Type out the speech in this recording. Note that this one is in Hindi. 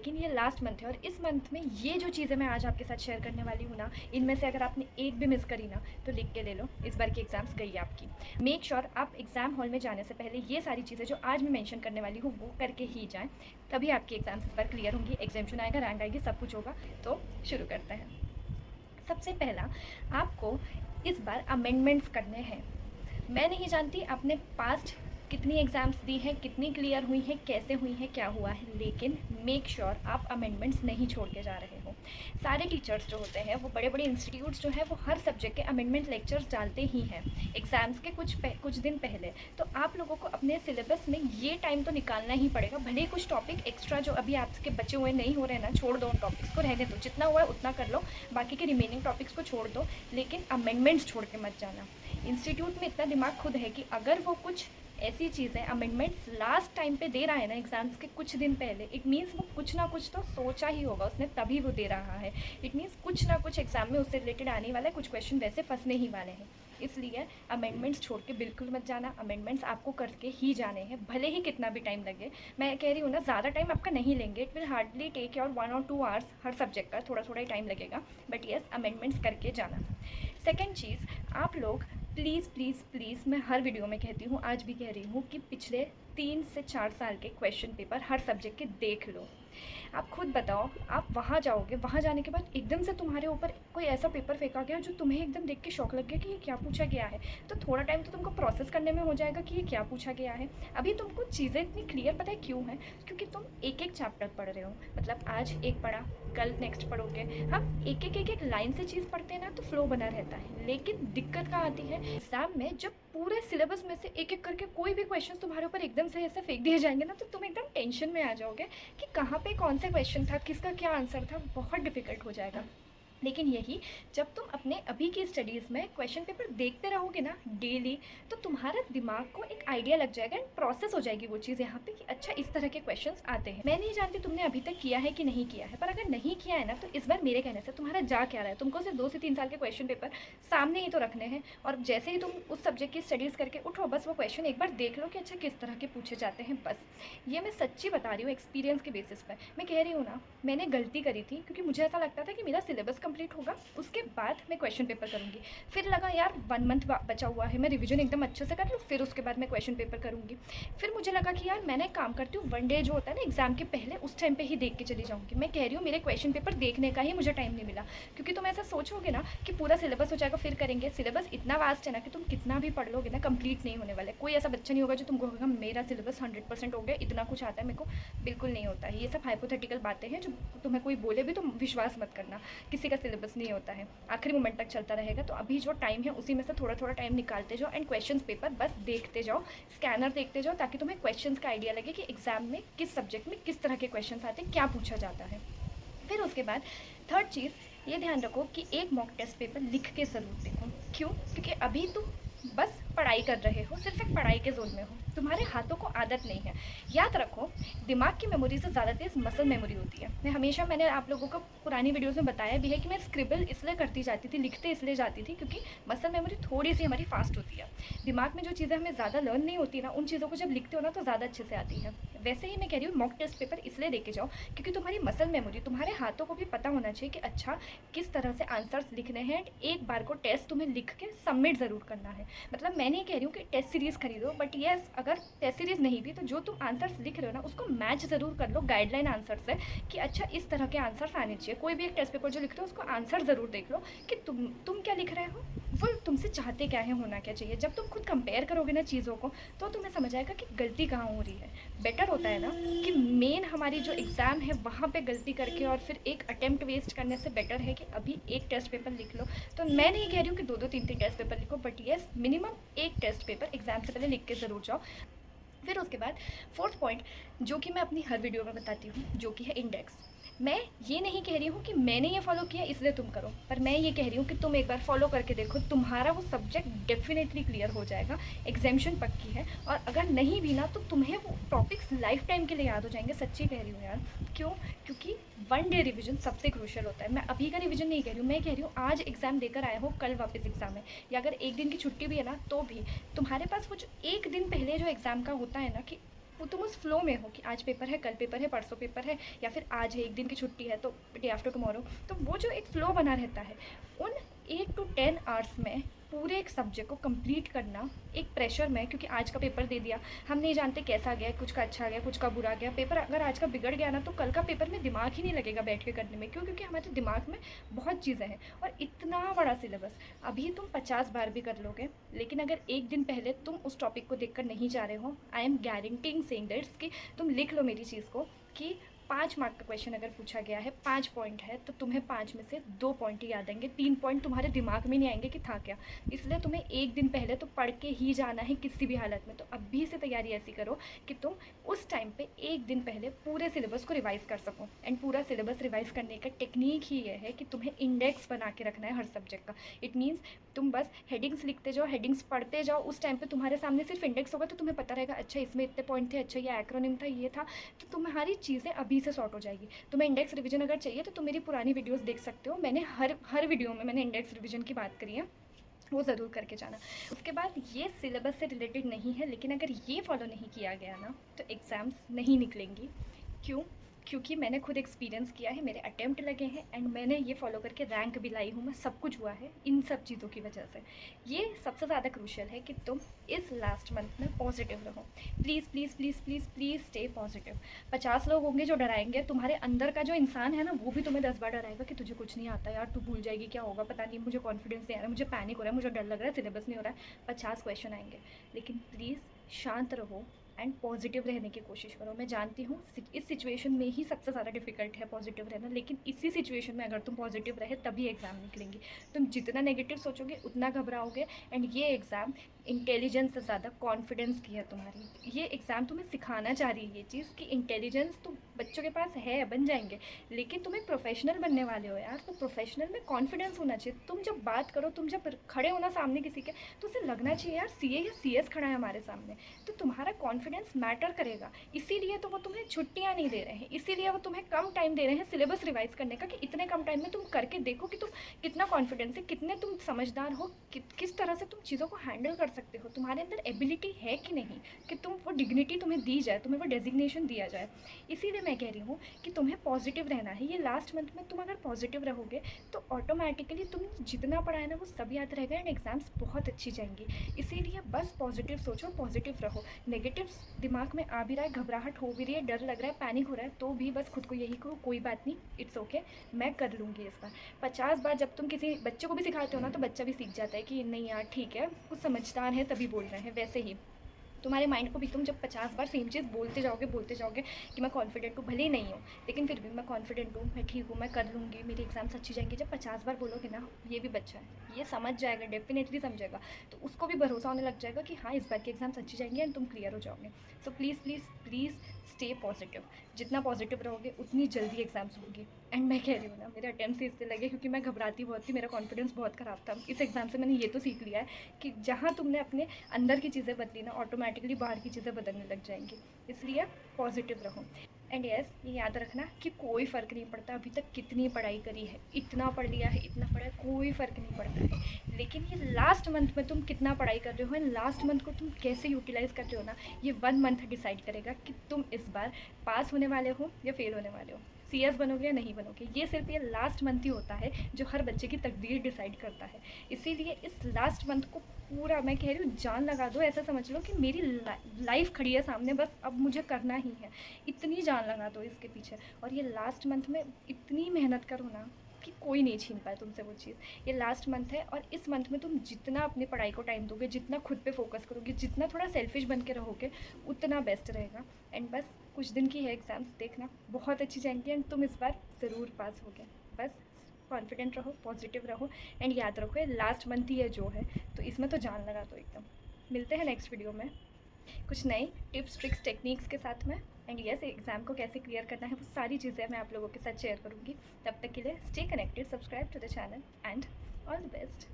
लेकिन ये लास्ट मंथ है और इस मंथ में ये जो चीज़ें मैं आज आपके साथ शेयर करने वाली हूँ ना, इनमें से अगर आपने एक भी मिस करी ना तो लिख के ले लो, इस बार की एग्ज़ाम्स गई है आपकी। मेक श्योर आप एग्ज़ाम हॉल में जाने से पहले ये सारी चीज़ें जो आज मैं मेंशन करने वाली हूँ वो करके ही जाएँ, तभी आपकी एग्ज़ाम्स इस बार क्लियर होंगी, एग्जामेशन आएगा, रैंक आएगी, सब कुछ होगा। तो शुरू करते हैं। सबसे पहला आपको इस बार अमेंडमेंट्स करने हैं। मैं नहीं जानती आपने पास्ट कितनी एग्ज़ाम्स दी हैं, कितनी क्लियर हुई हैं, कैसे हुई हैं, क्या हुआ है, लेकिन मेक श्योर आप अमेंडमेंट्स नहीं छोड़ के जा रहे हो। सारे टीचर्स जो होते हैं वो बड़े बड़े इंस्टीट्यूट्स जो हैं वो हर सब्जेक्ट के अमेंडमेंट लेक्चर्स डालते ही हैं एग्ज़ाम्स के कुछ दिन पहले। तो आप लोगों को अपने सिलेबस में ये टाइम तो निकालना ही पड़ेगा, भले ही कुछ टॉपिक एक्स्ट्रा जो अभी आपके बचे हुए नहीं हो रहे हैं ना, छोड़ दो, उन टॉपिक्स को रहने दो, जितना हुआ है उतना कर लो, बाकी के रिमेनिंग टॉपिक्स को छोड़ दो, लेकिन अमेंडमेंट्स छोड़ के मत जाना। इंस्टीट्यूट में इतना दिमाग खुद है कि अगर वो कुछ ऐसी चीज़ें अमेंडमेंट्स लास्ट टाइम पे दे रहा है ना एग्ज़ाम्स के कुछ दिन पहले, इट मीन्स वो कुछ ना कुछ तो सोचा ही होगा उसने, तभी वो दे रहा है। इट मीन्स कुछ ना कुछ एग्ज़ाम में उससे रिलेटेड आने वाला है, कुछ क्वेश्चन वैसे फंसने ही वाले हैं। इसलिए अमेंडमेंट्स छोड़ के बिल्कुल मत जाना, अमेंडमेंट्स आपको करके ही जाने हैं, भले ही कितना भी टाइम लगे। मैं कह रही हूँ ना, ज़्यादा टाइम आपका नहीं लेंगे, it will hardly take your 1 और 2 आवर्स हर सब्जेक्ट का, थोड़ा थोड़ा ही टाइम लगेगा, बट येस अमेंडमेंट्स करके जाना। सेकेंड चीज़, आप लोग प्लीज़ प्लीज़ प्लीज़, मैं हर वीडियो में कहती हूँ, आज भी कह रही हूँ कि पिछले 3 से 4 साल के क्वेश्चन पेपर हर सब्जेक्ट के देख लो। आप खुद बताओ, आप वहाँ जाओगे, वहाँ जाने के बाद एकदम से तुम्हारे ऊपर कोई ऐसा पेपर फेंका गया जो तुम्हें एकदम देख के शौक लग गया कि ये क्या पूछा गया है, तो थोड़ा टाइम तो तुमको प्रोसेस करने में हो जाएगा कि ये क्या पूछा गया है। अभी तुमको चीज़ें इतनी क्लियर पता है क्यों है, क्योंकि तुम एक एक चैप्टर पढ़ रहे हो, मतलब आज एक पढ़ा, कल नेक्स्ट पढ़ोगे। हम एक एक लाइन से चीज़ पढ़ते हैं ना तो फ्लो बना रहता है, लेकिन दिक्कत कहाँ आती है एग्जाम में, जब पूरे सिलेबस में से एक एक करके कोई भी क्वेश्चन तुम्हारे ऊपर एकदम से ऐसे फेंक दिए जाएंगे ना, तो तुम एकदम टेंशन में आ जाओगे कि कहाँ पे कौन सा क्वेश्चन था, किसका क्या आंसर था, बहुत डिफिकल्ट हो जाएगा। लेकिन यही जब तुम अपने अभी की स्टडीज़ में क्वेश्चन पेपर देखते रहोगे ना डेली, तो तुम्हारा दिमाग को एक आइडिया लग जाएगा एंड प्रोसेस हो जाएगी वो चीज़ यहाँ पे कि अच्छा इस तरह के क्वेश्चंस आते हैं। मैं नहीं जानती तुमने अभी तक किया है कि नहीं किया है, पर अगर नहीं किया है ना तो इस बार मेरे कहने से तुम्हारा जा क्या रहा है, तुमको सिर्फ 2 से 3 साल के क्वेश्चन पेपर सामने ही तो रखने हैं, और जैसे ही तुम उस सब्जेक्ट की स्टडीज़ करके उठो, बस वो क्वेश्चन एक बार देख लो कि अच्छा किस तरह के पूछे जाते हैं। बस ये मैं सच्ची बता रही हूँ, एक्सपीरियंस के बेसिस पर मैं कह रही हूँ ना, मैंने गलती करी थी क्योंकि मुझे ऐसा लगता था कि मेरा सिलेबस कंप्लीट होगा, उसके बाद मैं क्वेश्चन पेपर करूँगी। फिर लगा यार 1 मंथ बचा हुआ है, मैं रिवीजन एकदम अच्छे से कर लूँ, फिर उसके बाद मैं क्वेश्चन पेपर करूँगी। फिर मुझे लगा कि यार मैंने काम करती हूँ, 1 डे जो होता है ना एग्जाम के पहले, उस टाइम पे ही देख के चली जाऊँगी। मैं कह रही हूँ मेरे क्वेश्चन पेपर देखने का ही मुझे टाइम नहीं मिला, क्योंकि तुम ऐसा सोचोगे ना कि पूरा सिलेबस हो जाएगा फिर करेंगे, सिलेबस इतना वास्ट है ना कि तुम कितना भी पढ़ लोगे ना कंप्लीट नहीं होने वाले। कोई ऐसा बच्चा नहीं होगा जो तुमको होगा मेरा सिलेबस 100% हो गया, इतना कुछ आता है मेरे को, बिल्कुल नहीं होता है। ये सब हाइपोथेटिकल बातें हैं जो तुम्हें कोई बोले भी तो विश्वास मत करना, किसी का सिलेबस नहीं होता है, आखिरी मोमेंट तक चलता रहेगा। तो अभी जो टाइम है उसी में से थोड़ा थोड़ा टाइम निकालते जाओ एंड क्वेश्चन पेपर बस देखते जाओ, स्कैनर देखते जाओ, ताकि तुम्हें क्वेश्चंस का आइडिया लगे कि एग्जाम में किस सब्जेक्ट में किस तरह के क्वेश्चंस आते हैं, क्या पूछा जाता है। फिर उसके बाद थर्ड चीज़ ये ध्यान रखो कि एक मॉक टेस्ट पेपर लिख के ज़रूर देखो। क्यों? क्योंकि अभी तुम बस पढ़ाई कर रहे हो, सिर्फ एक पढ़ाई के जोन में हो, तुम्हारे हाथों को आदत नहीं है। याद रखो, दिमाग की मेमोरी से ज़्यादा तेज़ मसल मेमोरी होती है। मैंने आप लोगों को पुरानी वीडियोज़ में बताया भी है कि मैं स्क्रिबल इसलिए करती जाती थी, लिखते इसलिए जाती थी, क्योंकि मसल मेमोरी थोड़ी सी हमारी फास्ट होती है। दिमाग में जो चीज़ें हमें ज़्यादा लर्न नहीं होती ना, उन चीज़ों को जब लिखते हो ना तो ज़्यादा अच्छे से आती है। वैसे ही मैं कह रही हूँ मॉक टेस्ट पेपर इसलिए देके जाओ क्योंकि तुम्हारी मसल मेमोरी, तुम्हारे हाथों को भी पता होना चाहिए कि अच्छा किस तरह से आंसर्स लिखने हैं। एक बार को टेस्ट तुम्हें लिख के सबमिट ज़रूर करना है। मतलब मैं नहीं कह रही हूँ कि टेस्ट सीरीज़ खरीदो, बट येस अगर टेस्ट सीरीज़ नहीं भी तो जो तुम आंसर्स लिख रहे हो ना उसको मैच ज़रूर कर लो गाइडलाइन आंसर से, कि अच्छा इस तरह के आंसर्स आने चाहिए। कोई भी एक टेस्ट पेपर जो लिखते हो उसको आंसर ज़रूर देख लो कि तुम क्या लिख रहे हो, वो तुमसे चाहते क्या है, होना क्या चाहिए। जब तुम खुद कंपेयर करोगे ना चीज़ों को तो तुम्हें समझ आएगा कि गलती कहाँ हो रही है। बेटर होता है ना कि मेन हमारी जो एग्ज़ाम है वहाँ पे गलती करके और फिर एक अटेम्प्ट वेस्ट करने से बेटर है कि अभी एक टेस्ट पेपर लिख लो। तो मैं नहीं कह रही हूँ कि 2-2 3-3 टेस्ट पेपर लिखो, बट येस मिनिमम एक टेस्ट पेपर एग्ज़ाम से पहले लिख के ज़रूर जाओ। फिर उसके बाद फोर्थ पॉइंट जो कि मैं अपनी हर वीडियो में बताती हूँ, जो कि है इंडेक्स। मैं ये नहीं कह रही हूँ कि मैंने ये फॉलो किया इसलिए तुम करो, पर मैं ये कह रही हूँ कि तुम एक बार फॉलो करके देखो, तुम्हारा वो सब्जेक्ट डेफिनेटली क्लियर हो जाएगा, एग्जामिशन पक्की है। और अगर नहीं भी ना तो तुम्हें वो टॉपिक्स लाइफ टाइम के लिए याद हो जाएंगे, सच्ची कह रही हूँ यार। क्यों? क्योंकि 1 डे रिवीजन सबसे क्रूशियल होता है। मैं अभी का रिवीजन नहीं कह रही हूँ, मैं कह रही हूँ आज एग्ज़ाम देकर आए हो, कल वापस एग्ज़ाम है, या अगर एक दिन की छुट्टी भी है ना तो भी तुम्हारे पास वो जो एक दिन पहले जो एग्ज़ाम का होता है ना कि तुम उस फ्लो में हो कि आज पेपर है, कल पेपर है, परसों पेपर है, या फिर आज है, एक दिन की छुट्टी है तो डे आफ्टर टुमारो। तो वो जो एक फ़्लो बना रहता है, उन 8 to 10 आवर्स में पूरे एक सब्जेक्ट को कंप्लीट करना एक प्रेशर में, क्योंकि आज का पेपर दे दिया, हम नहीं जानते कैसा गया, कुछ का अच्छा गया, कुछ का बुरा गया। पेपर अगर आज का बिगड़ गया ना, तो कल का पेपर में दिमाग ही नहीं लगेगा बैठ के करने में। क्यों? क्योंकि हमारे दिमाग में बहुत चीज़ें हैं और इतना बड़ा सिलेबस। अभी तुम 50 बार भी कर लोगे, लेकिन अगर एक दिन पहले तुम उस टॉपिक को देखकर नहीं जा रहे हो, I am guaranteeing saying that's कि तुम लिख लो मेरी चीज़ को कि 5 मार्क का क्वेश्चन अगर पूछा गया है, 5 पॉइंट है, तो तुम्हें 5 में से 2 पॉइंट ही याद आएंगे, 3 पॉइंट तुम्हारे दिमाग में नहीं आएंगे कि था क्या। इसलिए तुम्हें एक दिन पहले तो पढ़ के ही जाना है किसी भी हालत में। तो अभी से तैयारी ऐसी करो कि तुम उस टाइम पे एक दिन पहले पूरे सिलेबस को रिवाइज़ कर सको। एंड पूरा सिलेबस रिवाइज़ करने का टेक्निक ही ये है कि तुम्हें इंडेक्स बना के रखना है हर सब्जेक्ट का। इट मीन्स तुम बस हेडिंग्स लिखते जाओ, हेडिंग्स पढ़ते जाओ। उस टाइम पे तुम्हारे सामने सिर्फ इंडेक्स होगा, तो तुम्हें पता रहेगा अच्छा इसमें इतने पॉइंट थे, अच्छा ये एक्रोनिम था, ये था। तो तुम्हारी चीज़ें अभी से सॉर्ट हो जाएगी। तुम्हें इंडेक्स रिवीजन अगर चाहिए तो तुम मेरी पुरानी वीडियोस देख सकते हो। मैंने हर वीडियो में मैंने इंडेक्स रिवीजन की बात करी है, वो ज़रूर करके जाना। उसके बाद ये सिलेबस से रिलेटेड नहीं है, लेकिन अगर ये फॉलो नहीं किया गया ना तो एग्ज़ाम्स नहीं निकलेंगी। क्यों? क्योंकि मैंने खुद एक्सपीरियंस किया है, मेरे अटेम्प्ट लगे हैं एंड मैंने ये फॉलो करके रैंक भी लाई हूँ मैं। सब कुछ हुआ है इन सब चीज़ों की वजह से। ये सबसे ज़्यादा क्रूशियल है कि तुम इस लास्ट मंथ में पॉजिटिव रहो। Please please please please please stay positive. 50 लोग होंगे जो डराएंगे, तुम्हारे अंदर का जो इंसान है ना, वो भी तुम्हें 10 बार डराएगा कि तुझे कुछ नहीं आता यार, तू भूल जाएगी, क्या होगा पता नहीं, मुझे कॉन्फिडेंस नहीं आ रहा, मुझे पैनिक हो रहा है, मुझे डर लग रहा है, सिलेबस नहीं हो रहा है। 50 क्वेश्चन आएंगे, लेकिन प्लीज़ शांत रहो एंड पॉजिटिव रहने की कोशिश करो। मैं जानती हूँ इस सिचुएशन में ही सबसे ज़्यादा डिफिकल्ट है पॉजिटिव रहना, लेकिन इसी सिचुएशन में अगर तुम पॉजिटिव रहे तभी एग्ज़ाम निकलेंगी। तुम जितना नेगेटिव सोचोगे उतना घबराओगे। एंड ये एग्ज़ाम इंटेलिजेंस से ज़्यादा कॉन्फिडेंस की है तुम्हारी। ये एग्ज़ाम तुम्हें सिखाना चाह रही है ये चीज़ कि इंटेलिजेंस तो बच्चों के पास है, बन जाएंगे, लेकिन तुम एक प्रोफेशनल बनने वाले हो यार। तो प्रोफेशनल में कॉन्फिडेंस होना चाहिए। तुम जब बात करो, तुम जब खड़े हो ना सामने किसी के, तो उसे लगना चाहिए यार सीए या सीएस खड़ा है हमारे सामने। तो तुम्हारा कॉन्फिडेंस मैटर करेगा। इसीलिए तो वो तुम्हें छुट्टियाँ नहीं दे रहे हैं, इसीलिए वो तुम्हें कम टाइम दे रहे हैं सिलेबस रिवाइज करने का, कि इतने कम टाइम में तुम करके देखो कि तुम कितना कॉन्फिडेंस है, कितने तुम समझदार हो, किस तरह से तुम चीज़ों को हैंडल कर सकते हो, तुम्हारे अंदर एबिलिटी है कि नहीं, कि तुम वो डिग्निटी तुम्हें दी जाए, तुम्हें वो डेजिग्नेशन दिया जाए। इसीलिए मैं कह रही हूँ कि तुम्हें पॉजिटिव रहना है। ये लास्ट मंथ में तुम अगर पॉजिटिव रहोगे तो ऑटोमेटिकली तुम जितना पढ़ा है ना वो सब याद रहेगा एंड एग्जाम्स बहुत अच्छी जाएंगी। इसीलिए बस पॉजिटिव सोचो, पॉजिटिव रहो। नेगेटिव दिमाग में आ भी रहा है, घबराहट हो भी रही है, डर लग रहा है, पैनिक हो रहा है, तो भी बस खुद को यही करो, कोई बात नहीं, इट्स ओके, मैं कर लूँगी इस बार। 50 बार जब तुम किसी बच्चे को भी सिखाते हो ना, तो बच्चा भी सीख जाता है कि नहीं यार ठीक है, कुछ समझदार है तभी बोल रहे हैं। वैसे ही तुम्हारे माइंड को भी तुम जब 50 बार सेम चीज़ बोलते जाओगे कि मैं कॉन्फिडेंट हूँ, भले ही नहीं हूँ, लेकिन फिर भी मैं कॉन्फिडेंट हूँ, मैं ठीक हूँ, मैं कर लूँगी, मेरी एग्ज़ाम्स अच्छी जाएंगी। जब 50 बार बोलोगे ना, ये भी बच्चा है, ये समझ जाएगा, डेफिनेटली समझेगा, तो उसको भी भरोसा होने लग जाएगा कि हाँ इस बार की एग्ज़ाम्स अच्छी जाएंगी एंड तुम क्लियर हो जाओगे। So please please please stay positive. जितना पॉजिटिव रहोगे उतनी जल्दी एग्ज़ाम्स होगी। एंड मैं कह रही हूँ ना, मेरे अटेम्प्ट से इससे लगे क्योंकि मैं घबराती बहुत थी, मेरा कॉन्फिडेंस बहुत ख़राब था। इस एग्ज़ाम से मैंने ये तो सीख लिया है कि जहाँ तुमने अपने अंदर की चीज़ें बदली ना, ऑटोमेटिकली बाहर की चीज़ें बदलने लग जाएंगी। इसलिए पॉजिटिव रहो। एंड यस, ये याद रखना कि कोई फ़र्क नहीं पड़ता अभी तक कितनी पढ़ाई करी है, इतना पढ़ लिया है, इतना पढ़ा है, कोई फ़र्क नहीं पड़ता है। लेकिन ये लास्ट मंथ में तुम कितना पढ़ाई कर रहे हो एंड लास्ट मंथ को तुम कैसे यूटिलाइज़ कर रहे हो ना, ये 1 मंथ डिसाइड करेगा कि तुम इस बार पास होने वाले हो या फेल होने वाले हो, सीएस बनोगे या नहीं बनोगे। ये सिर्फ ये लास्ट मंथ ही होता है जो हर बच्चे की तकदीर डिसाइड करता है। इसीलिए इस लास्ट मंथ को पूरा, मैं कह रही हूँ, जान लगा दो। ऐसा समझ लो कि मेरी लाइफ खड़ी है सामने, बस अब मुझे करना ही है। इतनी जान लगा दो इसके पीछे, और ये लास्ट मंथ में इतनी मेहनत करो ना कि कोई नहीं छीन पाए तुमसे वो चीज़। ये लास्ट मंथ है और इस मंथ में तुम जितना अपनी पढ़ाई को टाइम दोगे, जितना खुद पे फोकस करोगे, जितना थोड़ा सेल्फिश बन के रहोगे, उतना बेस्ट रहेगा। एंड बस कुछ दिन की है एग्ज़ाम्स, देखना बहुत अच्छी जाएंगी एंड तुम इस बार ज़रूर पास होगे। बस कॉन्फिडेंट रहो, पॉजिटिव रहो एंड याद रखो ये लास्ट मंथ ही है जो है, तो इसमें तो जान लगा दो एकदम। मिलते हैं नेक्स्ट वीडियो में कुछ नई टिप्स, ट्रिक्स, टेक्निक्स के साथ में। एंड यस, एग्ज़ाम को कैसे क्लियर करना है वो सारी चीज़ें मैं आप लोगों के साथ शेयर करूँगी। तब तक के लिए stay connected, subscribe to the channel and all the best.